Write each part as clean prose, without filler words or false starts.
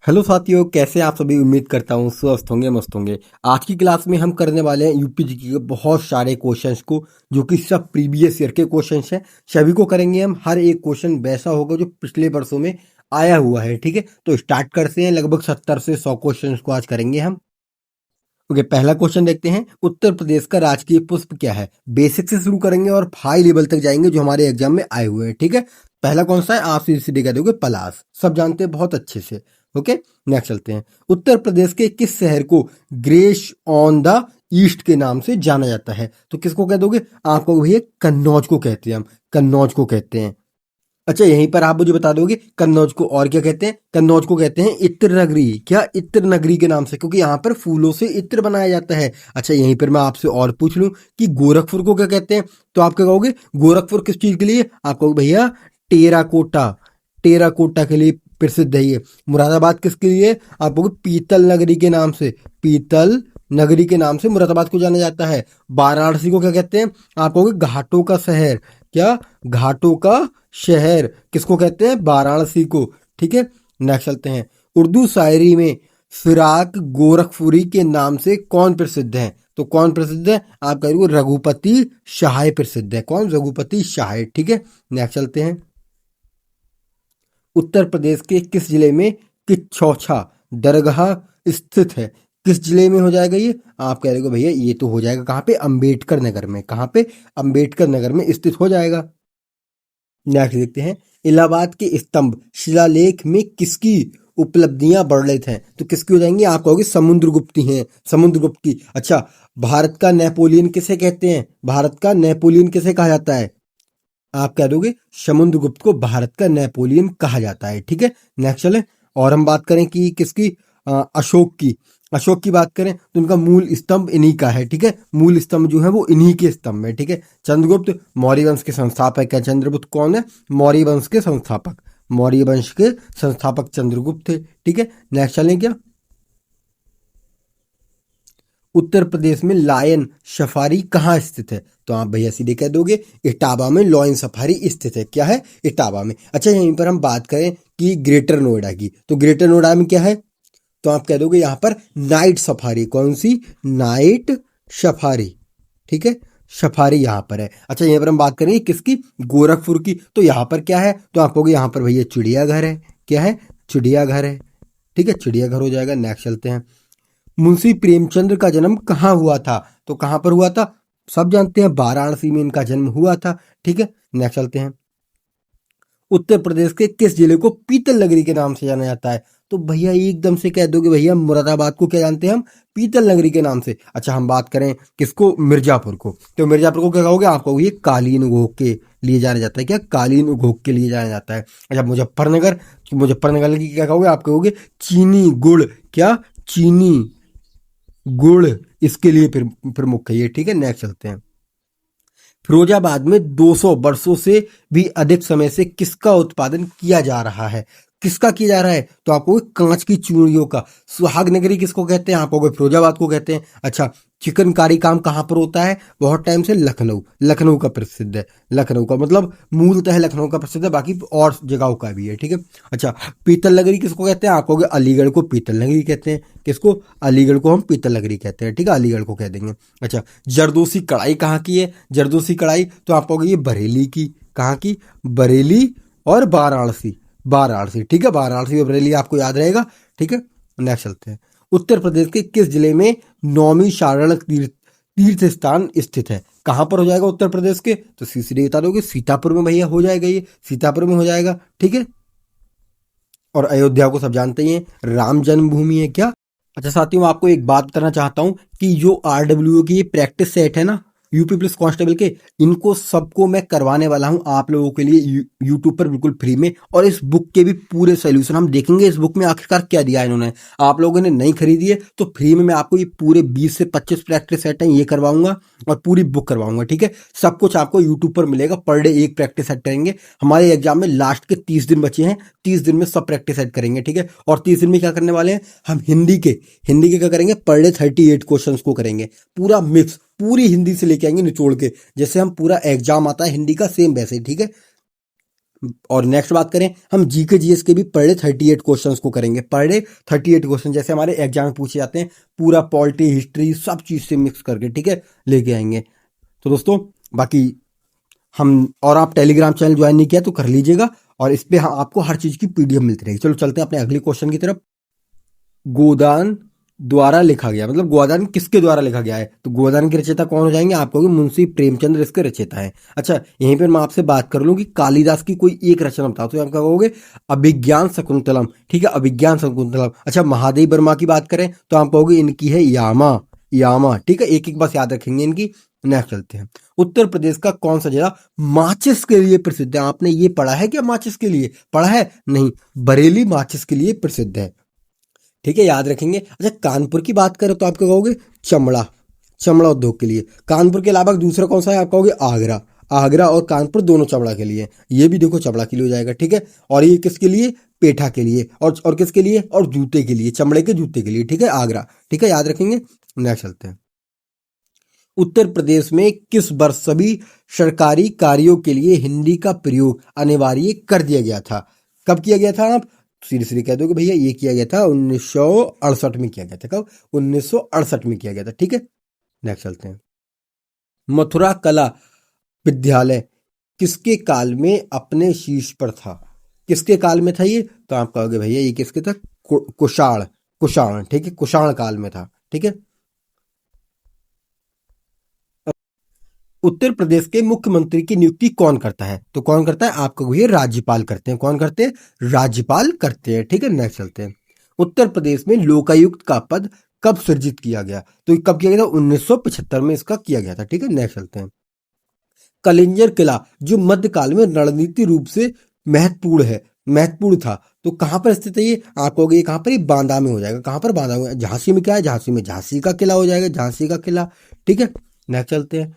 Hello साथियों, कैसे आप सभी। उम्मीद करता हूँ स्वस्थ होंगे, मस्त होंगे। आज की क्लास में हम करने वाले हैं यूपी जीके के बहुत सारे क्वेश्चंस को, जो कि सब प्रीवियस ईयर के क्वेश्चंस हैं। सभी को करेंगे हम। हर एक क्वेश्चन वैसा होगा जो पिछले वर्षों में आया हुआ है। ठीक है, तो स्टार्ट करते हैं। लगभग 70 से 100 क्वेश्चन को आज करेंगे हम। ओके, पहला क्वेश्चन देखते हैं। उत्तर प्रदेश का राजकीय पुष्प क्या है। बेसिक से शुरू करेंगे और हाई लेवल तक जाएंगे जो हमारे एग्जाम में आए हुए हैं। ठीक है, पहला कौन सा है, आप सीधे सीधे कह दोगे पलाश, सब जानते हैं बहुत अच्छे से। ओके, नेक्स्ट चलते हैं। उत्तर प्रदेश के किस शहर को ग्रेस ऑन द ईस्ट के नाम से जाना जाता है। तो किसको कह दोगे, आपको भैया कन्नौज को कहते हैं हम, कन्नौज को कहते हैं। अच्छा, यहीं पर आप मुझे बता दोगे कन्नौज को और क्या कहते हैं। कन्नौज को कहते हैं इत्र नगरी। क्या, इत्र नगरी के नाम से, क्योंकि यहाँ पर फूलों से इत्र बनाया जाता है। अच्छा, यहीं पर मैं आपसे और पूछ लूं कि गोरखपुर को क्या कहते हैं। तो आप क्या कहोगे, गोरखपुर किस चीज के लिए, आप कहोगे भैया टेराकोटा, टेराकोटा के लिए प्रसिद्ध है ये। मुरादाबाद किसके लिए, आप कहोगे पीतल नगरी के नाम से, पीतल नगरी के नाम से मुरादाबाद को जाना जाता है। वाराणसी को क्या कहते हैं, आप कहोगे घाटों का शहर। क्या, घाटों का शहर किसको कहते हैं, वाराणसी को। ठीक है, नेक्स्ट चलते हैं। उर्दू शायरी में फिराक गोरखपुरी के नाम से कौन प्रसिद्ध है। तो कौन प्रसिद्ध है, आप कहोगे रघुपति शाह प्रसिद्ध है। कौन, रघुपति शाह। ठीक है, नेक्स्ट चलते हैं। उत्तर प्रदेश के किस जिले में किच्छौछा दरगाह स्थित है। किस जिले में हो जाएगा ये, आप कह रहे हो भैया ये तो हो जाएगा कहाँ पे, अंबेडकर नगर में। कहाँ पे, अंबेडकर नगर में स्थित हो जाएगा। नेक्स्ट देखते हैं। इलाहाबाद के स्तंभ शिलालेख में किसकी उपलब्धियां वर्णित हैं। तो किसकी हो जाएंगी, आप कहोगे समुद्रगुप्त हैं, समुद्रगुप्त की। अच्छा, भारत का नेपोलियन किसे कहते हैं, भारत का नेपोलियन किसे कहा जाता है, आप कह दोगे समुद्रगुप्त को भारत का नेपोलियन कहा जाता है। ठीक है, नेक्स्ट चले। और हम बात करें कि किसकी, अशोक की। अशोक की बात करें तो उनका मूल स्तंभ इन्हीं का है। ठीक है, मूल स्तंभ जो है वो इन्हीं के स्तंभ है। ठीक है, चंद्रगुप्त मौर्य वंश के संस्थापक है। चंद्रगुप्त कौन है, मौर्य वंश के संस्थापक, मौर्य वंश के संस्थापक चंद्रगुप्त थे। ठीक है, नेक्स्ट चलें क्या। उत्तर प्रदेश में लायन सफारी कहाँ स्थित है। तो आप भैया सीधे कह दोगे इटावा में लायन सफारी स्थित है। क्या है, इटावा में। अच्छा, यहीं पर हम बात करें कि ग्रेटर नोएडा की, तो ग्रेटर नोएडा में क्या है, तो आप कह दोगे यहाँ पर नाइट सफारी। कौन सी, नाइट सफारी। ठीक है, सफारी यहाँ पर है। अच्छा, यहाँ पर हम बात करेंगे किसकी, गोरखपुर की। तो यहाँ पर क्या है, तो आप कहोगे यहाँ पर भैया चिड़ियाघर है। क्या है, चिड़ियाघर है। ठीक है, चिड़ियाघर हो जाएगा। नेक्स्ट चलते हैं। मुंशी प्रेमचंद्र का जन्म कहाँ हुआ था। तो कहाँ पर हुआ था, सब जानते हैं वाराणसी में इनका जन्म हुआ था। ठीक है, नेक्स्ट चलते हैं। उत्तर प्रदेश के किस जिले को पीतल नगरी के नाम से जाना जाता है। तो भैया एकदम से कह दोगे भैया मुरादाबाद को क्या जानते हैं हम, पीतल नगरी के नाम से। अच्छा, हम बात करें किसको, मिर्जापुर को। तो मिर्जापुर को क्या कहोगे, आप कहोगे कालीन उद्योग के लिए जाना जाता है। क्या, कालीन उद्योग के लिए जाना जाता है। अच्छा, मुजफ्फरनगर, मुजफ्फरनगर की क्या कहोगे, आप कहोगे चीनी गुड़। क्या, चीनी गुड़ इसके लिए प्रमुख है ये। ठीक है, नेक्स्ट चलते हैं। फिरोजाबाद में 200 वर्षों से भी अधिक समय से किसका उत्पादन किया जा रहा है। किसका किया जा रहा है, तो आपको कांच की चूड़ियों का। सुहाग नगरी किसको कहते हैं, आपको फिरोजाबाद को कहते हैं। अच्छा, चिकनकारी काम कहाँ पर होता है, बहुत टाइम से लखनऊ, लखनऊ का प्रसिद्ध है। लखनऊ का मतलब मूलतः लखनऊ का प्रसिद्ध है, बाकी और जगहों का भी है। ठीक है, अच्छा, पीतल नगरी किसको कहते हैं, आप कहोगे अलीगढ़ को पीतल नगरी कहते हैं। किसको, अलीगढ़ को हम पीतल नगरी कहते हैं। ठीक है, अलीगढ़ को कह देंगे। अच्छा, जरदोसी कढ़ाई कहाँ की है, जरदोसी कढ़ाई तो आप कहोगे ये बरेली की। कहाँ की, बरेली और वाराणसी, वाराणसी। ठीक है, वाराणसी और बरेली आपको याद रहेगा। ठीक है, नेक्स्ट चलते हैं। उत्तर प्रदेश के किस जिले में नौमी शारण तीर्थ स्थान स्थित है। कहां पर हो जाएगा उत्तर प्रदेश के, तो सीधे बता दोगे सीतापुर में भैया हो जाएगा, ये सीतापुर में हो जाएगा। ठीक है, और अयोध्या को सब जानते ही हैं, राम जन्मभूमि है। क्या, अच्छा साथियों, मैं आपको एक बात बताना चाहता हूं कि जो आरडब्ल्यू की ये प्रैक्टिस सेट है ना, यूपी पुलिस कांस्टेबल के, इनको सबको मैं करवाने वाला हूं आप लोगों के लिए यूट्यूब पर बिल्कुल फ्री में। और इस बुक के भी पूरे सोल्यूशन हम देखेंगे, इस बुक में आखिरकार क्या दिया है इन्होंने। आप लोगों ने नहीं खरीदी है तो फ्री में मैं आपको ये पूरे 20 से 25 प्रैक्टिस सेट हैं ये करवाऊंगा और पूरी बुक करवाऊंगा। ठीक है, सब कुछ आपको यूट्यूब पर मिलेगा। पर डे एक प्रैक्टिस सेट करेंगे। हमारे एग्जाम में लास्ट के 30 दिन बचे हैं, 30 दिन में सब प्रैक्टिस सेट करेंगे। ठीक है, और 30 दिन में क्या करने वाले हैं हम, हिंदी के क्या करेंगे, पर डे 38 क्वेश्चंस को करेंगे पूरा मिक्स, पूरी हिंदी से लेके आएंगे निचोड़ के, जैसे हम पूरा एग्जाम आता है हिंदी का सेम वैसे। ठीक है, और नेक्स्ट बात करें, हम जीके जीएस के भी पर डे 38 क्वेश्चंस को करेंगे। पर डे 38 क्वेश्चन जैसे हमारे एग्जाम में पूछे जाते हैं, पूरा पॉलिटी हिस्ट्री सब चीज से मिक्स करके, ठीक है, लेके आएंगे। तो दोस्तों बाकी हम, और आप टेलीग्राम चैनल ज्वाइन नहीं किया तो कर लीजिएगा, और इस पे आपको हर चीज की पीडीएफ मिलती रहेगी। चलो चलते हैं अपने अगले क्वेश्चन की तरफ। गोदान द्वारा लिखा गया, मतलब गोदान किसके द्वारा लिखा गया है? तो गोदान के रचयिता कौन हो जाएंगे? आप कहोगे मुंशी प्रेमचंद्र इसके रचयिता हैं। अच्छा, यहीं पर मैं आपसे बात कर लूं कि कालिदास की कोई एक रचना बताओ, तो आप कहोगे अभिज्ञान शकुंतलम, ठीक है, अभिज्ञान शकुंतलम। अच्छा, महादेव वर्मा की बात करें तो आप कहोगे इनकी है यामा, यामा, ठीक है, एक एक बस याद रखेंगे इनकी। नेक्स्ट चलते हैं। उत्तर प्रदेश का कौन सा जिला माचिस के लिए प्रसिद्ध है? आपने ये पढ़ा है क्या? माचिस के लिए पढ़ा है? नहीं, बरेली माचिस के लिए प्रसिद्ध है, ठीक है, याद रखेंगे। अच्छा, कानपुर की बात करें तो आप क्या कहोगे? चमड़ा, चमड़ा उद्योग के लिए। कानपुर के अलावा दूसरा कौन सा है? आप कहोगे आगरा, आगरा और कानपुर दोनों चमड़ा के लिए। ये भी देखो चमड़ा के लिए हो जाएगा, ठीक है। और ये किसके लिए? पेठा के लिए। और किसके लिए? और जूते के लिए, चमड़े के जूते के लिए, ठीक है, आगरा, ठीक है, याद रखेंगे। नेक्स्ट चलते हैं। उत्तर प्रदेश में किस वर्ष सभी सरकारी कार्यों के लिए हिंदी का प्रयोग अनिवार्य कर दिया गया था? कब किया गया था? आप सीधे सीधे कह दो कि भैया ये किया गया था 1968 में किया गया था। कब? 1968 में किया गया था, ठीक है। नेक्स्ट चलते हैं। मथुरा कला विद्यालय किसके काल में अपने शीर्ष पर था? किसके काल में था ये? तो आप कहोगे भैया ये किसके था? कुषाण, कुषाण, ठीक है, कुषाण काल में था, ठीक है। उत्तर प्रदेश के मुख्यमंत्री की नियुक्ति कौन करता है? तो कौन करता है? आपको ये राज्यपाल करते हैं। कौन करते हैं? राज्यपाल करते हैं, ठीक है। नेक्स्ट चलते हैं। उत्तर प्रदेश में लोकायुक्त का पद कब सृजित किया गया? तो कब किया गया था? 1975 में इसका किया गया था, ठीक है। नेक्स्ट चलते हैं। कलिंजर किला जो मध्यकाल में रणनीति रूप से महत्वपूर्ण है, महत्वपूर्ण था, तो कहां पर स्थित है ये? आप कहोगे कहां पर? ये बांदा में हो जाएगा। कहां पर? बांदा में। झांसी में क्या है? झांसी में झांसी का किला हो जाएगा, झांसी का किला, ठीक है। नेक्स्ट चलते हैं।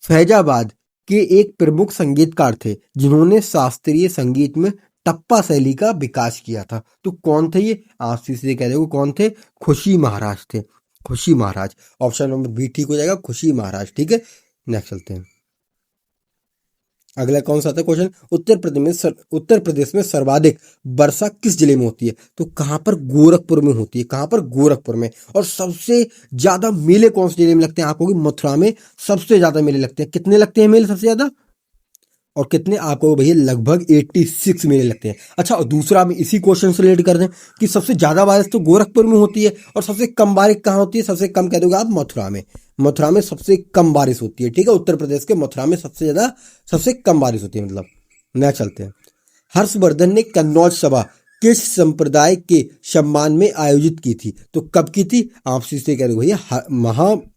फैजाबाद के एक प्रमुख संगीतकार थे जिन्होंने शास्त्रीय संगीत में टप्पा शैली का विकास किया था, तो कौन थे ये? आप सीधे कह रहे कौन थे? खुशी महाराज थे, खुशी महाराज। ऑप्शन नंबर बी ठीक हो जाएगा, खुशी महाराज, ठीक है। नेक्स्ट चलते हैं। अगला कौन सा था क्वेश्चन? उत्तर प्रदेश में सर्वाधिक वर्षा किस जिले में होती है? तो कहां पर? गोरखपुर में होती है। कहां पर? गोरखपुर में। और सबसे ज्यादा मेले कौन से जिले में लगते हैं? आपको मथुरा में सबसे ज्यादा मेले लगते हैं। कितने लगते हैं मेले सबसे ज्यादा? और कितने? आपको भैया लगभग 86 मेले लगते हैं। अच्छा, और दूसरा हम इसी क्वेश्चन से रिलेट कर दें कि सबसे ज्यादा बारिश तो गोरखपुर में होती है, और सबसे कम बारिश कहाँ होती है? सबसे कम कह दोगे आप? मथुरा में। मथुरा में सबसे कम बारिश होती है, ठीक है। उत्तर प्रदेश के मथुरा में सबसे कम बारिश होती है, मतलब। नया चलते हैं। हर्षवर्धन ने कन्नौज सभा किस संप्रदाय के सम्मान में आयोजित की थी? तो कब की थी? आप सीधे कह रहे हो भैया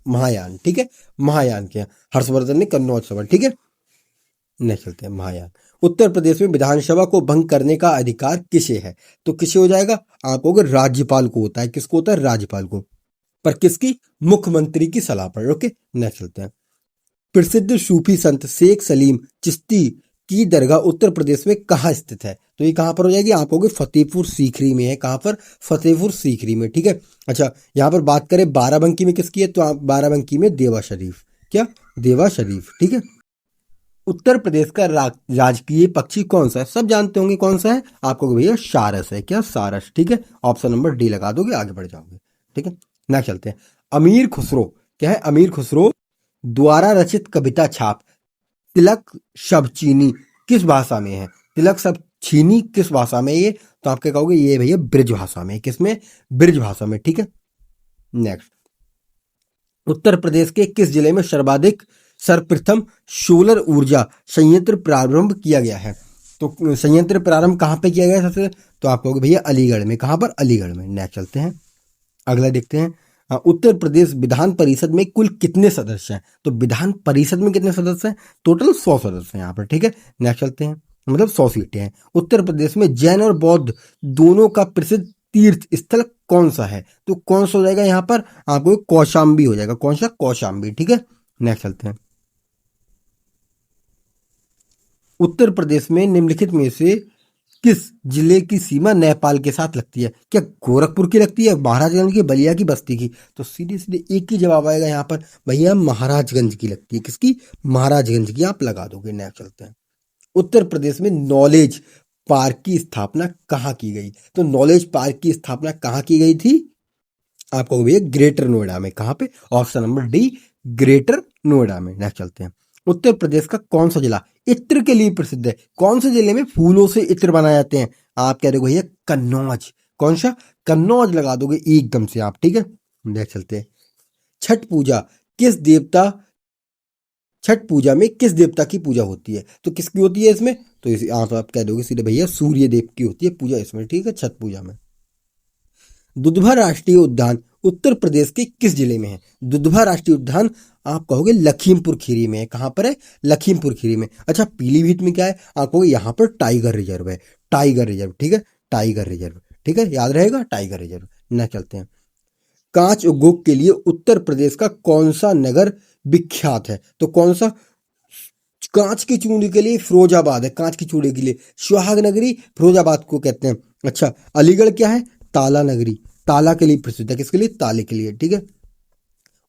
महायान, ठीक है, महायान के हर्षवर्धन ने कन्नौज सभा, ठीक है। नेक्स्ट चलते हैं। महायान। उत्तर प्रदेश में विधानसभा को भंग करने का अधिकार किसे है? तो किसे हो जाएगा? आप कहोगे राज्यपाल को होता है। किसको होता है? राज्यपाल को। पर किसकी? मुख्यमंत्री की सलाह पर, ओके। नेक्स्ट चलते हैं। प्रसिद्ध सूफी संत शेख सलीम चिश्ती की दरगाह उत्तर प्रदेश में कहाँ स्थित है? तो ये कहां पर हो जाएगी? आप कहोगे फतेहपुर सीकरी में है। कहां पर? फतेहपुर सीकरी में, ठीक है। अच्छा, यहां पर बात करें बाराबंकी में किसकी है? तो आप बाराबंकी में देवा शरीफ, क्या? देवा शरीफ, ठीक है। उत्तर प्रदेश का राजकीय पक्षी कौन सा है? सब जानते होंगे कौन सा है। आपको भैया सारस है, क्या? सारस, ठीक है। ऑप्शन नंबर डी लगा दोगे, आगे बढ़ जाओगे, ठीक है। नेक्स्ट चलते हैं। अमीर खुसरो, क्या है? अमीर खुसरो द्वारा रचित कविता छाप तिलक शब्द चीनी किस भाषा में है? तिलक शब्द चीनी किस भाषा में है ये? तो आप क्या कहोगे? ये भैया ब्रिज भाषा में। किसमें? ब्रिज भाषा में, ठीक है। नेक्स्ट। उत्तर प्रदेश के किस जिले में सर्वप्रथम सोलर ऊर्जा संयंत्र प्रारंभ किया गया है? तो संयंत्र प्रारंभ कहां पे किया गया है सबसे? तो आप कहोगे भैया अलीगढ़ में। कहां पर? अलीगढ़ में। नेक्स्ट चलते हैं। अगला देखते हैं। उत्तर प्रदेश विधान परिषद में कुल कितने सदस्य हैं? तो विधान परिषद में कितने सदस्य हैं? टोटल 100 सदस्य हैं यहाँ पर, ठीक है। नेक्स्ट चलते हैं। मतलब 100 सीटें हैं। उत्तर प्रदेश में जैन और बौद्ध दोनों का प्रसिद्ध तीर्थ स्थल कौन सा है? तो कौन सा हो जाएगा यहाँ पर? आपको कौशाम्बी हो जाएगा। कौन सा? कौशाम्बी, ठीक है। नेक्स्ट चलते हैं। उत्तर प्रदेश में निम्नलिखित में से किस जिले की सीमा नेपाल के साथ लगती है? क्या गोरखपुर की लगती है, महाराजगंज की, बलिया की, बस्ती की? तो सीधे सीधे एक ही जवाब आएगा यहाँ पर, भैया महाराजगंज की लगती है। किसकी? महाराजगंज की, आप लगा दोगे। नेक्स्ट चलते हैं। उत्तर प्रदेश में नॉलेज पार्क की स्थापना कहाँ की गई? तो नॉलेज पार्क की स्थापना कहाँ की गई थी? आपको भैया ग्रेटर नोएडा में। कहाँ पे? Option number D, greater Noida में। नेक्स्ट चलते हैं। उत्तर प्रदेश का कौन सा जिला इत्र के लिए प्रसिद्ध है? कौन से जिले में फूलों से इत्र बनाए जाते हैं? आप कह रहे हो भैया कन्नौज। कौन सा? कन्नौज लगा दोगे एकदम से आप, ठीक है। नेक्स्ट चलते हैं। छठ पूजा किस देवता छठ पूजा में किस देवता की पूजा होती है? तो किसकी होती है इसमें? तो आप कह दोगे सीधे भैया सूर्य देव की होती है पूजा इसमें, ठीक है, छठ पूजा में। दुधवा राष्ट्रीय उद्यान उत्तर प्रदेश के किस जिले में है? दुधवा राष्ट्रीय उद्यान आप कहोगे लखीमपुर खीरी में है। कहां पर है? लखीमपुर खीरी में। अच्छा, पीलीभीत में क्या है? आप कहोगे यहां पर टाइगर रिजर्व है। टाइगर रिजर्व, ठीक है, टाइगर रिजर्व, ठीक है, याद रहेगा टाइगर रिजर्व। न चलते हैं। कांच उद्योग के लिए उत्तर प्रदेश का कौन सा नगर विख्यात है? तो कौन सा? कांच की चूड़ी के लिए फिरोजाबाद है। कांच की चूड़ी के लिए सुहाग नगरी फिरोजाबाद को कहते हैं। अच्छा, अलीगढ़ क्या है? ताला नगरी। ताला के लिए प्रसिद्ध है। किसके लिए? ताले के लिए, ठीक है।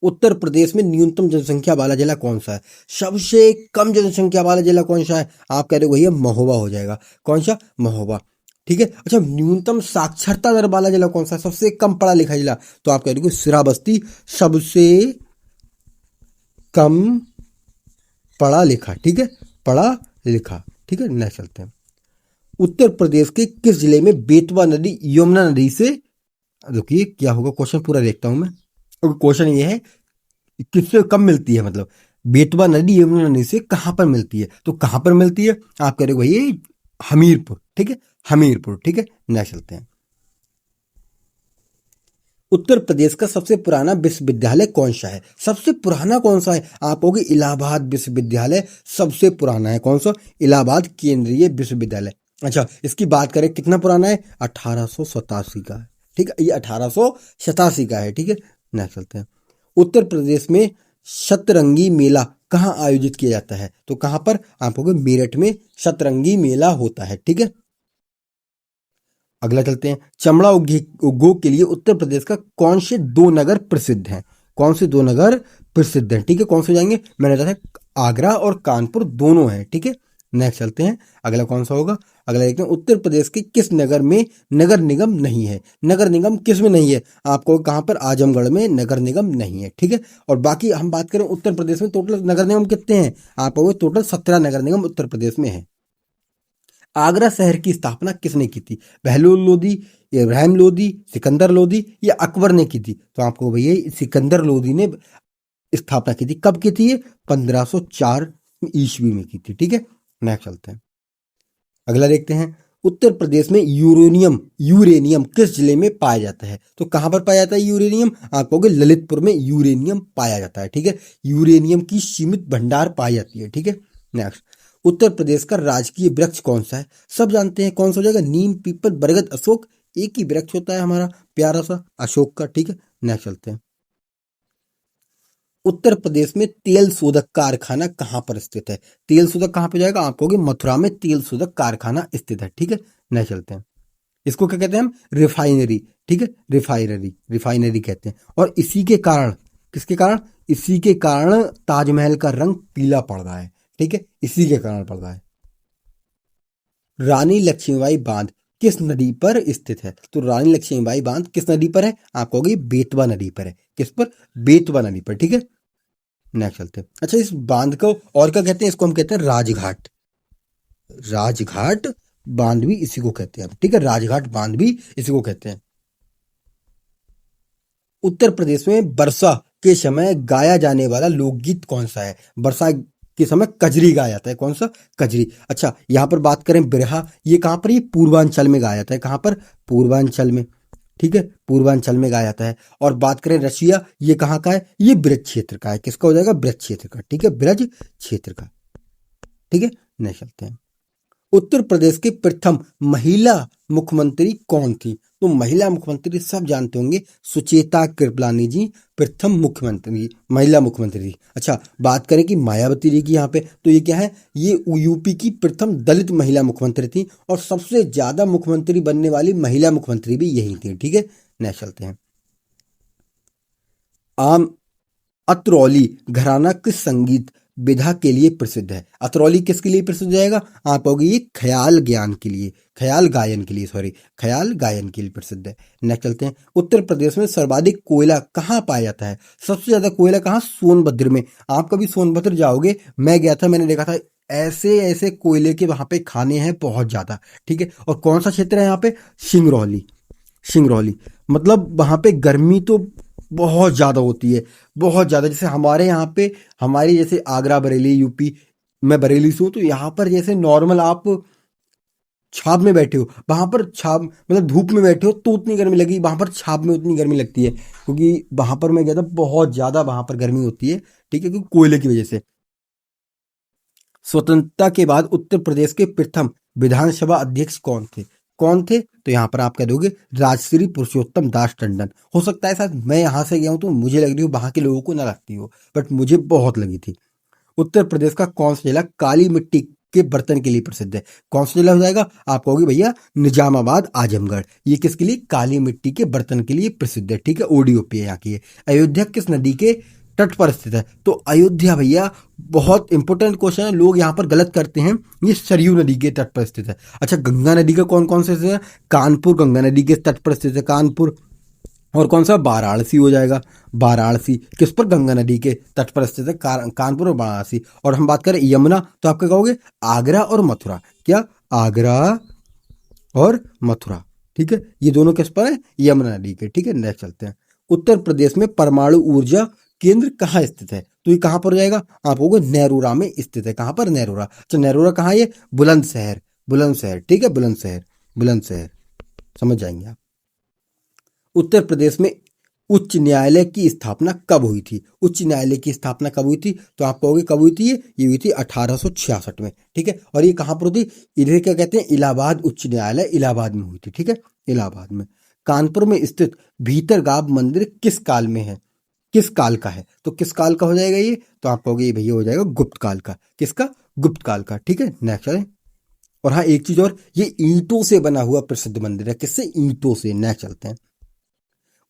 उत्तर प्रदेश में न्यूनतम जनसंख्या वाला जिला कौन सा है? सबसे कम जनसंख्या वाला जिला कौन सा है? आप कह रहे हो भैया महोबा हो जाएगा। कौन सा? महोबा, ठीक है। अच्छा, न्यूनतम साक्षरता दर वाला जिला कौन सा है? सबसे कम पढ़ा लिखा जिला? तो आप कह रहे हो श्रावस्ती सबसे कम पढ़ा लिखा, ठीक है, पढ़ा लिखा, ठीक है। नेक्स्ट चलते हैं। उत्तर प्रदेश के किस जिले में बेतवा नदी यमुना नदी से, देखिए क्या होगा, क्वेश्चन पूरा देखता हूं मैं। क्वेश्चन ये है किससे कम मिलती है, मतलब बेतवा नदी यमुना नदी से कहां पर मिलती है? तो कहां पर मिलती है? आप कह रहे हो भैया हमीरपुर, ठीक है, हमीरपुर, ठीक है। नेक्स्ट चलते हैं। उत्तर प्रदेश का सबसे पुराना विश्वविद्यालय कौन सा है? सबसे पुराना कौन सा है? आप कहोगे इलाहाबाद विश्वविद्यालय सबसे पुराना है। कौन सा? इलाहाबाद केंद्रीय विश्वविद्यालय। अच्छा, इसकी बात करें कितना पुराना है? 1887 का है, ठीक है, ये 1887 का है, ठीक है। नेक्स्ट चलते हैं। उत्तर प्रदेश में शतरंगी मेला कहाँ आयोजित किया जाता है? तो कहां पर? आप कहोगे मेरठ में शतरंगी मेला होता है, ठीक है। अगला चलते हैं। चमड़ा उद्योग के लिए उत्तर प्रदेश का कौन से दो नगर प्रसिद्ध हैं? कौन से दो नगर प्रसिद्ध हैं, ठीक है, कौन से जाएंगे? मैंने बताया आगरा और कानपुर दोनों हैं, ठीक है। नेक्स्ट चलते हैं। अगला कौन सा होगा? अगला देखते हैं। उत्तर प्रदेश के किस नगर में नगर निगम नहीं है? नगर निगम किस में नहीं है? आपको कहां पर? आजमगढ़ में नगर निगम नहीं है, ठीक है। और बाकी हम बात करें उत्तर प्रदेश में टोटल नगर निगम कितने हैं? आपको टोटल 17 नगर निगम उत्तर प्रदेश में है। आगरा शहर की स्थापना किसने की थी? बहलोल लोदी, इब्राहिम लोदी, सिकंदर लोदी या अकबर ने की थी? तो आपको भैया सिकंदर लोदी ने स्थापना की थी। कब की थी ये? 1504 ईस्वी में की थी, ठीक है। नेक्स्ट चलते हैं। अगला देखते हैं। उत्तर प्रदेश में यूरेनियम यूरेनियम किस जिले में पाया जाता है? तो कहां पर पाया जाता है यूरेनियम? आप कहोगे ललितपुर में यूरेनियम पाया जाता है, ठीक है। यूरेनियम की सीमित भंडार पाई जाती है, ठीक है। नेक्स्ट। उत्तर प्रदेश का राजकीय वृक्ष कौन सा है? सब जानते हैं कौन सा हो जाएगा? नीम, पीपल, बरगद, अशोक। एक ही वृक्ष होता है हमारा प्यारा सा, अशोक का, ठीक है। नेक्स्ट चलते हैं। उत्तर प्रदेश में तेल शोधक कारखाना कहाँ पर स्थित है? तेल शोधक कहाँ पे जाएगा? आप कहोगे मथुरा में तेल शोधक कारखाना स्थित है, ठीक है। नहीं चलते हैं। इसको क्या कहते हैं हम? रिफाइनरी, ठीक है, रिफाइनरी, रिफाइनरी कहते हैं। और इसी के कारण, किसके कारण? इसी के कारण ताजमहल का रंग पीला पड़ रहा है, ठीक है, इसी के कारण पड़ रहा है। रानी लक्ष्मीबाई बांध किस नदी पर स्थित है? तो रानी लक्ष्मीबाई बांध किस नदी पर है? आप कहोगे बेतवा नदी पर है। किस पर? बेतवा नदी पर, ठीक है। नेक्स्ट चलते हैं। अच्छा, इस बांध को और क्या कहते हैं? इसको हम कहते हैं राजघाट। राजघाट बांध भी इसी को कहते हैं, ठीक है, राजघाट बांध भी इसी को कहते हैं। उत्तर प्रदेश में वर्षा के समय गाया जाने वाला लोकगीत कौन सा है? वर्षा के समय कजरी गाया जाता है। कौन सा? कजरी। अच्छा, यहाँ पर बात करें बिरहा, ये कहाँ पर? ये पूर्वांचल में गाया जाता है। कहाँ पर? पूर्वांचल में, ठीक है, पूर्वांचल में गाया जाता है। और बात करें रसिया, ये कहाँ का है? ये ब्रज क्षेत्र का है। किसका हो जाएगा? ब्रज क्षेत्र का, ठीक है, ब्रज क्षेत्र का, ठीक है। नहीं चलते हैं। उत्तर प्रदेश के प्रथम महिला मुख्यमंत्री कौन थी? तो महिला मुख्यमंत्री सब जानते होंगे, सुचेता कृपलानी जी प्रथम मुख्यमंत्री, महिला मुख्यमंत्री थी। अच्छा, बात करें कि मायावती जी की यहाँ पे, तो ये क्या है? ये यूपी की प्रथम दलित महिला मुख्यमंत्री थी और सबसे ज्यादा मुख्यमंत्री बनने वाली महिला मुख्यमंत्री भी यही थी, ठीक है। नेक्स्ट चलते हैं। आम अतरौली घराना किस संगीत विधा के लिए प्रसिद्ध है। अतरौली किसके लिए प्रसिद्ध जाएगा? आप कहोगे ये ख्याल ज्ञान के लिए, ख्याल गायन के लिए, सॉरी, ख्याल गायन के लिए प्रसिद्ध है। नेक्स्ट चलते हैं। उत्तर प्रदेश में सर्वाधिक कोयला कहाँ पाया जाता है? सबसे ज्यादा कोयला कहाँ? सोनभद्र में। आप कभी सोनभद्र जाओगे, मैं गया था, मैंने देखा था ऐसे ऐसे कोयले के वहां पे खाने हैं बहुत ज्यादा। ठीक है, और कौन सा क्षेत्र है यहाँ पे? सिंगरौली। सिंगरौली मतलब वहां पे गर्मी तो बहुत ज्यादा होती है, बहुत ज्यादा। जैसे हमारे यहाँ पे, हमारी जैसे आगरा बरेली यूपी, मैं बरेली से हूँ, तो यहाँ पर जैसे नॉर्मल आप छाव में बैठे हो, वहां पर छाव मतलब धूप में बैठे हो तो उतनी गर्मी लगी, वहां पर छाव में उतनी गर्मी लगती है, क्योंकि वहां पर मैं गया था, बहुत ज्यादा वहां पर गर्मी होती है। ठीक है, क्योंकि कोयले की वजह से। स्वतंत्रता के बाद उत्तर प्रदेश के प्रथम विधानसभा अध्यक्ष कौन थे? कौन थे? तो यहाँ पर आप कह दोगे राजश्री पुरुषोत्तम दास टंडन। हो सकता है शायद मैं यहाँ से गया हूँ तो मुझे लग रही हो, वहां के लोगों को ना लगती हो, बट मुझे बहुत लगी थी। उत्तर प्रदेश का कौन सा जिला काली मिट्टी के बर्तन के लिए प्रसिद्ध है? कौन सा जिला हो जाएगा? आप कहोगे भैया निजामाबाद, आजमगढ़। ये किसके लिए? काली मिट्टी के बर्तन के लिए प्रसिद्ध है। ठीक है, ओडीओपी है यहाँ की। अयोध्या किस नदी के तट पर स्थित है? तो अयोध्या भैया बहुत इंपॉर्टेंट क्वेश्चन है, लोग यहाँ पर गलत करते हैं। ये सरयू नदी के तट पर स्थित है। अच्छा, गंगा नदी का कौन कौन से स्थित है? कानपुर गंगा नदी के तट पर स्थित है, कानपुर। और कौन सा? वाराणसी हो जाएगा। वाराणसी किस पर? गंगा नदी के तट पर स्थित है, कानपुर और वाराणसी। और हम बात करें यमुना, तो आप क्या कहोगे? आगरा और मथुरा। क्या? आगरा और मथुरा। ठीक है, ये दोनों किस पर है? यमुना नदी के। ठीक है, नेक्स्ट चलते हैं। उत्तर प्रदेश में परमाणु ऊर्जा केंद्र कहाँ स्थित है? तो ये कहाँ पर हो जाएगा? आप कहोगे नेरूरा में स्थित है। कहाँ पर? नेरूरा। अच्छा, नेरूरा कहाँ है? ये बुलंदशहर। बुलंदशहर, ठीक है, बुलंदशहर। बुलंदशहर समझ जाएंगे आप। उत्तर प्रदेश में उच्च न्यायालय की स्थापना कब हुई थी? उच्च न्यायालय की स्थापना कब हुई थी? तो आप कहोगे कब हुई थी? ये हुई थी 1866 में। ठीक है, और ये कहाँ पर हुई थी? इधर क्या कहते हैं? इलाहाबाद उच्च न्यायालय, इलाहाबाद में हुई थी। ठीक है, इलाहाबाद में। कानपुर में स्थित भीतरगाब मंदिर किस काल में है? किस काल का है? तो किस काल का हो जाएगा ये? तो आप कहोगे ये भैया हो जाएगा गुप्त काल का। किसका? गुप्त काल का। ठीक है, नेक्स्ट चलें। और हाँ, एक चीज और, ये ईंटों से बना हुआ प्रसिद्ध मंदिर है। किससे? ईंटों से। नेक्स्ट चलते हैं।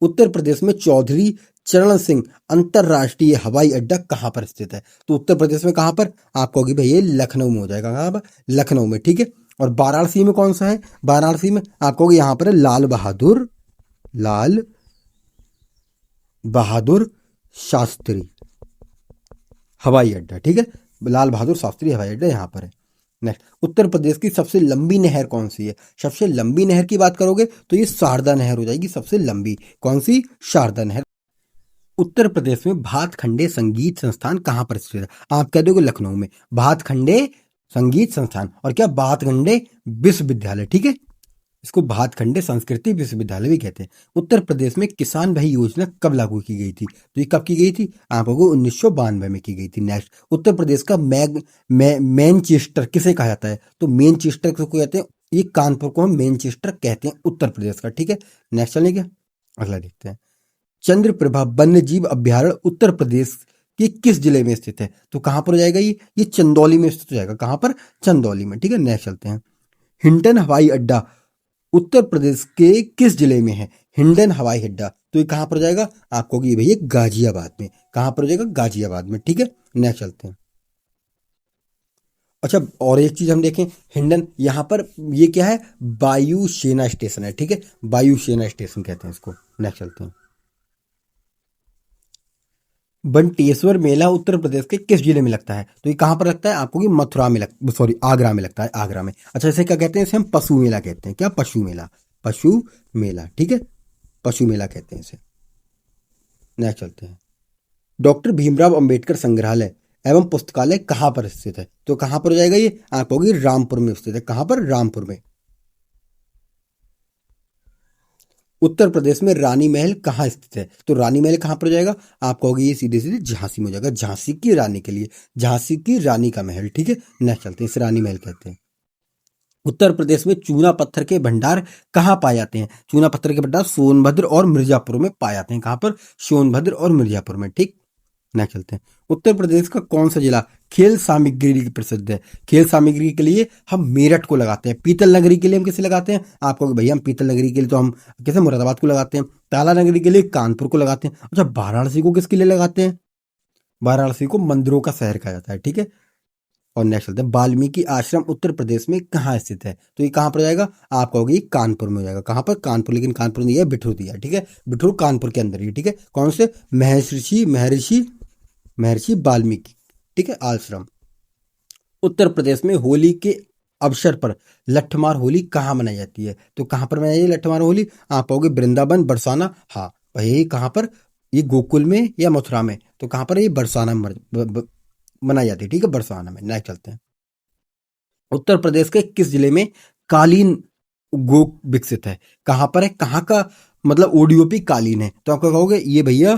उत्तर प्रदेश में चौधरी चरण सिंह अंतरराष्ट्रीय हवाई अड्डा कहाँ पर स्थित है? तो उत्तर प्रदेश में कहाँ पर? आप कहोगे भैया लखनऊ में हो जाएगा। कहाँ पर? लखनऊ में। ठीक है, और वाराणसी में कौन सा है? वाराणसी में आप कहोगे यहाँ पर है लाल बहादुर शास्त्री हवाई अड्डा। ठीक है, लाल बहादुर शास्त्री हवाई अड्डा यहाँ पर है। नेक्स्ट, उत्तर प्रदेश की सबसे लंबी नहर कौन सी है? सबसे लंबी नहर की बात करोगे तो ये शारदा नहर हो जाएगी सबसे लंबी। कौन सी? शारदा नहर। उत्तर प्रदेश में भातखंडे संगीत संस्थान कहाँ पर स्थित है? आप कह दोगे लखनऊ में। भातखंडे संगीत संस्थान, और क्या? भातखंडे विश्वविद्यालय। ठीक है, इसको भातखंडे संस्कृति विश्वविद्यालय भी कहते हैं। उत्तर प्रदेश में किसान भाई योजना कब लागू की गई थी? तो ये कब की गई थी? आप लोगों को 1992 में की गई थी। नेक्स्ट, उत्तर प्रदेश का मैनचेस्टर किसे कहा जाता है? तो मैनचेस्टर को कहते हैं, ये कानपुर को हम मैनचेस्टर कहते हैं उत्तर प्रदेश का। ठीक है, नेक्स्ट चलेंगे, अगला देखते हैं। चंद्रप्रभा वन्य जीव अभ्यारण्य उत्तर प्रदेश के किस जिले में स्थित है? तो कहां पर हो जाएगा ये चंदौली में स्थित हो जाएगा। कहां पर? चंदौली में। ठीक है, नेक्स्ट चलते हैं। हिंडन हवाई अड्डा उत्तर प्रदेश के किस जिले में है? हिंडन हवाई अड्डा, तो ये कहां पर जाएगा? आप कहोगे भैया गाजियाबाद में। कहां पर हो जाएगा? गाजियाबाद में। ठीक है, नेक्स्ट चलते हैं। अच्छा, और एक चीज हम देखें, हिंडन यहाँ पर ये क्या है? वायु सेना स्टेशन है। ठीक है, वायु सेना स्टेशन कहते हैं इसको। नेक्स्ट चलते हैं। बंटेश्वर मेला उत्तर प्रदेश के किस जिले में लगता है? तो ये कहां पर लगता है? आपको कि मथुरा में सॉरी, आगरा में लगता है, आगरा में। अच्छा, इसे क्या कहते हैं? इसे हम पशु मेला कहते हैं। क्या? पशु मेला। पशु मेला। ठीक है, पशु मेला कहते हैं इसे। नेक्स्ट चलते हैं। डॉक्टर भीमराव अंबेडकर संग्रहालय एवं पुस्तकालय कहाँ पर स्थित है? तो कहां पर हो जाएगा ये? आप कहोगे रामपुर में स्थित है। कहां पर? रामपुर में। उत्तर प्रदेश में रानी महल कहाँ स्थित है? तो रानी महल कहाँ पर जाएगा? आप कहोगे ये सीधे सीधे झांसी में हो जाएगा। झांसी की रानी के लिए, झांसी की रानी का महल। ठीक है, नेक्स्ट चलते हैं, इसे रानी महल कहते हैं। उत्तर प्रदेश में चूना पत्थर के भंडार कहाँ पाए जाते हैं? चूना पत्थर के भंडार सोनभद्र और मिर्जापुर में पाए जाते हैं। कहाँ पर? सोनभद्र और मिर्जापुर में। ठीक, नेक्स्ट चलते हैं। उत्तर प्रदेश का कौन सा जिला खेल सामग्री की प्रसिद्ध है? खेल सामग्री के लिए हम मेरठ को लगाते हैं। पीतल नगरी के लिए हम किसे लगाते हैं? आप कहोगे भैया हम पीतल नगरी के लिए तो हम कैसे मुरादाबाद को लगाते हैं। ताला नगरी के लिए कानपुर को लगाते हैं। अच्छा, वाराणसी को किसके लिए लगाते हैं? वाराणसी को मंदिरों का शहर कहा जाता है, ठीक है। और नेक्स्ट चलते हैं, वाल्मीकि आश्रम उत्तर प्रदेश में कहाँ स्थित है? तो ये कहाँ पर हो जाएगा? आप कहोगे ये कानपुर में हो जाएगा। कहाँ पर? कानपुर, लेकिन कानपुर नहीं है, बिठूर दिया है, ठीक है। बिठूर कानपुर के अंदर ही, ठीक है। कौन से? महर्षि महर्षि महर्षि वाल्मीकि, ठीक है, आश्रम। उत्तर प्रदेश में होली के अवसर पर लठमार होली कहाँ मनाई जाती है? तो कहाँ पर मनाई जाती है लठमार होली? आप कहोगे वृंदावन, बरसाना। हाँ भाई, कहाँ पर? ये गोकुल में या मथुरा में? तो कहाँ पर? ये बरसाना में मनाई जाती है, ठीक है, बरसाना में। नेक्स्ट चलते हैं, उत्तर प्रदेश के किस जिले में कालीन उद्योग विकसित है? कहाँ पर है? कहाँ का मतलब ओडीओपी कालीन है? तो आप क्या कहोगे? ये भैया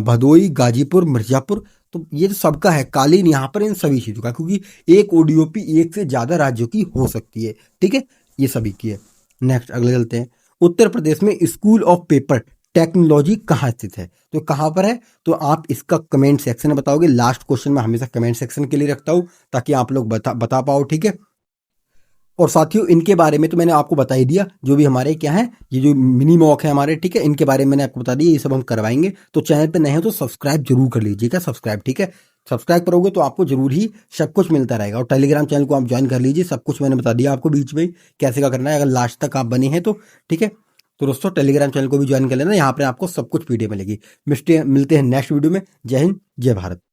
भदोई, गाजीपुर, मिर्जापुर। तो ये तो सबका है कालीन यहाँ पर, इन सभी चीजों का, क्योंकि एक ओडीओपी एक से ज्यादा राज्यों की हो सकती है, ठीक है, ये सभी की है। नेक्स्ट अगले चलते हैं, उत्तर प्रदेश में स्कूल ऑफ पेपर टेक्नोलॉजी कहाँ स्थित है? तो कहाँ पर है? तो आप इसका कमेंट सेक्शन में बताओगे। लास्ट क्वेश्चन मैं हमेशा कमेंट सेक्शन के लिए रखता हूँ, ताकि आप लोग बता पाओ, ठीक है। और साथियों, इनके बारे में तो मैंने आपको बता ही दिया, जो भी हमारे क्या है, ये जो मिनी मॉक है हमारे, ठीक है, इनके बारे में मैंने आपको बता दिया, ये सब हम करवाएंगे। तो चैनल पे नए हो तो सब्सक्राइब जरूर कर लीजिएगा, सब्सक्राइब, ठीक है। सब्सक्राइब करोगे तो आपको जरूर ही सब कुछ मिलता रहेगा। और टेलीग्राम चैनल को आप ज्वाइन कर लीजिए, सब कुछ मैंने बता दिया आपको बीच में कैसे क्या करना है, अगर लास्ट तक आप बने हैं तो, ठीक है। तो दोस्तों, टेलीग्राम चैनल को भी ज्वाइन कर लेना, यहाँ पे आपको सब कुछ पीडीएफ मिलेगी। मिलते हैं नेक्स्ट वीडियो में। जय हिंद, जय भारत।